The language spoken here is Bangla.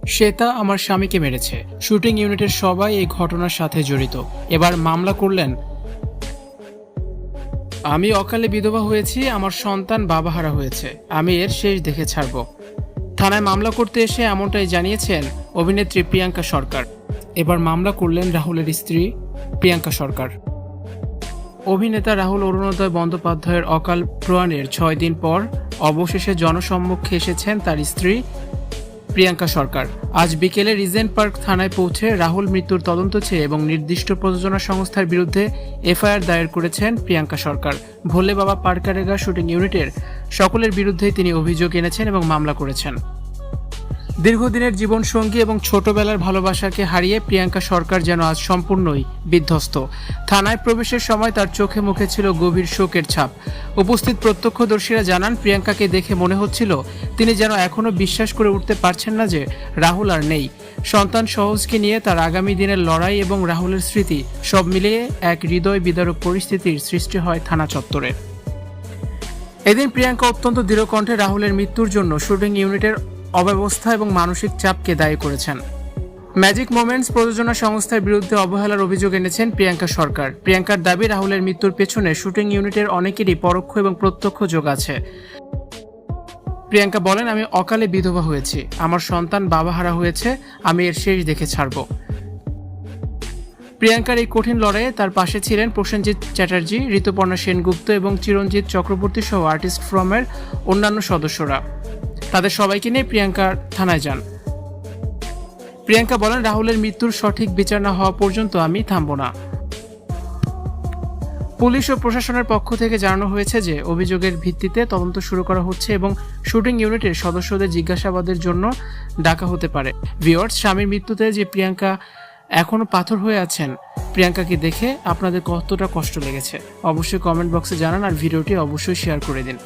শ্বেতা আমার স্বামীকে মেরেছে। শুটিং ইউনিটের সবাই এই ঘটনার সাথে জড়িত। এবার মামলা করলেন। আমি অকালে বিধবা হয়েছি, আমার সন্তান বাবাহারা হয়েছে, আমি এর শেষ দেখে ছাড়ব। থানায় মামলা করতে এসে এমনটাই জানিয়েছেন অভিনেত্রী প্রিয়াঙ্কা সরকার। এবার মামলা করলেন রাহুলের স্ত্রী প্রিয়াঙ্কা সরকার। অভিনেতা রাহুল অরুণোদয় বন্দ্যোপাধ্যায়ের অকাল প্রয়াণের 6 দিন পর অবশেষে জনসম্মুখে এসেছেন তার স্ত্রী প্রিয়াঙ্কা সরকার। আজ বিকেলে রিজেন্ট পার্ক থানায় পৌঁছে রাহুল মৃত্যুর তদন্ত চেয়ে এবং নির্দিষ্ট প্রযোজনা সংস্থার বিরুদ্ধে এফআইআর দায়ের করেছেন প্রিয়াঙ্কা সরকার। ভোলে বাবা পার্কারেগা শুটিং ইউনিটের সকলের বিরুদ্ধেই তিনি অভিযোগ এনেছেন এবং মামলা করেছেন। দীর্ঘদিনের জীবনসঙ্গী এবং ছোটবেলার ভালোবাসাকে হারিয়ে প্রিয়াঙ্কা সরকার যেন আজ সম্পূর্ণই বিধ্বস্ত। থানায় প্রবেশের সময় তার চোখে মুখে ছিল গভীর শোকের ছাপ। উপস্থিত প্রত্যক্ষদর্শীরা জানান, প্রিয়াঙ্কাকে দেখে মনে হচ্ছিল তিনি যেন এখনও বিশ্বাস করে উঠতে পারছেন না যে রাহুল আর নেই। সন্তান সহজকে নিয়ে তার আগামী দিনের লড়াই এবং রাহুলের স্মৃতি সব মিলিয়ে এক হৃদয় বিদারক পরিস্থিতির সৃষ্টি হয় থানা চত্বরে। এদিন প্রিয়াঙ্কা অত্যন্ত দৃঢ় কণ্ঠে রাহুলের মৃত্যুর জন্য শুটিং ইউনিটের অব্যবস্থা এবং মানসিক চাপকে দায়ী করেছেন। ম্যাজিক মোমেন্টস প্রযোজনা সংস্থার বিরুদ্ধে অবহেলার অভিযোগ এনেছেন প্রিয়াঙ্কা সরকার। প্রিয়াঙ্কার দাবি, রাহুলের মৃত্যুর পেছনে শুটিং ইউনিটের অনেকেরই পরোক্ষ এবং প্রত্যক্ষ যোগ আছে। প্রিয়াঙ্কা বলেন, আমি অকালে বিধবা হয়েছি, আমার সন্তান বাবাহারা হয়েছে, আমি এর শেষ দেখে ছাড়ব। প্রিয়াঙ্কার এই কঠিন লড়াইয়ে তার পাশে ছিলেন প্রসেনজিৎ চ্যাটার্জি, ঋতুপর্ণা সেনগুপ্ত এবং চিরঞ্জিত চক্রবর্তী সহ আর্টিস্ট ফোরামের অন্যান্য সদস্যরা। তাদের সবাইকে নিয়ে প্রিয়াঙ্কা থানায় যান। প্রিয়াঙ্কা বলেন, রাহুলের মৃত্যুর সঠিক বিচার না হওয়া পর্যন্ত আমি থামব না। পুলিশ ও প্রশাসনের পক্ষ থেকে জানানো হয়েছে যে অভিযোগের ভিত্তিতে তদন্ত শুরু করা হচ্ছে এবং শুটিং ইউনিটের সদস্যদের জিজ্ঞাসাবাদের জন্য ডাকা হতে পারে। ভিউয়ার্স, স্বামীর মৃত্যুতে যে প্রিয়াঙ্কা এখনো পাথর হয়ে আছেন, প্রিয়াঙ্কাকে দেখে আপনাদের কতটা কষ্ট লেগেছে অবশ্যই কমেন্ট বক্সে জানান আর ভিডিওটি অবশ্যই শেয়ার করে দিন।